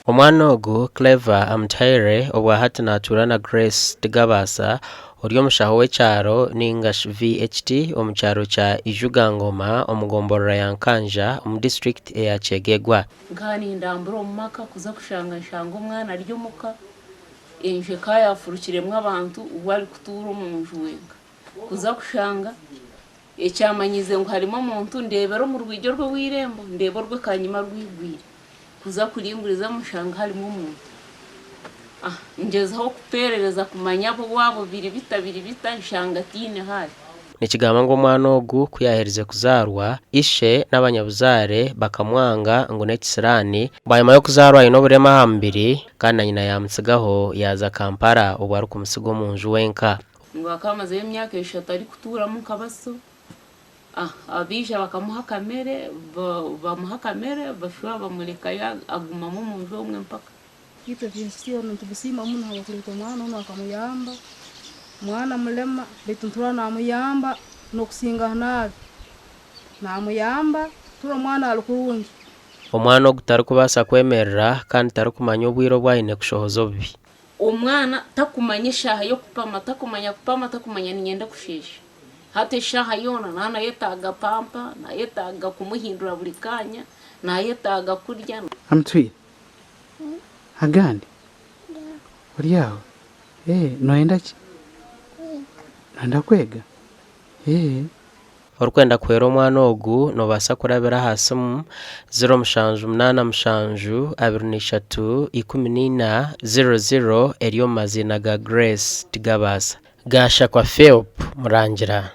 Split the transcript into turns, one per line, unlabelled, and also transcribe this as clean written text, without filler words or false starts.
Omwana ogu Clever amutaire obwa hati naturana Grace Tigabasa ori omushaho w'ekyaro ningashi VHT omu kyaro kya Ijugangoma omugomborora ya Nkanja omu district ya Kyegegwa.
Nkani ndambura omu maka kuza kushanga omwana ari omuka enje kayafurukiremu abantu wali kutuura omu nju wenka kuza kushanga ekyamanyize ngo harimo omuntu ndebera omu rwigyo rw'irembo ndeba orwe kanyima rwigwire kuza kuringuriza mushanga harimo omuntu ngezaho kuperereza kumanya abo wabo biri bita nshanga tine hari
nikigamba ngo omwana ogu kuyaherize kuzarwa ishe n'abanyabuzaire bakamwanga ngo n'ekisirani banyuma yo kuzarwa ino oburema aha mubiri kandi na nyina yamusigaho yaza Kampala obwo ari kumusiga omu nju wenka
ngo akamazeyo emyaka 3 ari kutuuramu nkabaso abija bakamuha kamere bashwa bamulekayo agumamu mu nju omwe mpaka
Kitu kinsiyo ntubisima muna habakureta omwana ono akamuyamba mwana mulema betuntura namuyamba nokusinga nabi namuyamba tura mwana alukurungi
omwana ogutari kubasa kwemerera kandi tari kumanya obwiro bwayine kushohoza obubi
omwana takumanya eshaha yo kupama takumanya ninyenda kushesha hata eshaha yona nayetaaga pampa nayetaaga kumuhindura buli kanya nayetaaga kurya
amtwi agandi uriyaho noenda ki nanda kwega
orikwenda kuhera omwana ogu nobasa kurabira hasi mu 0787231400 eriyo mazina ga Grace Tigabasa gasha kwa Philip Murangira.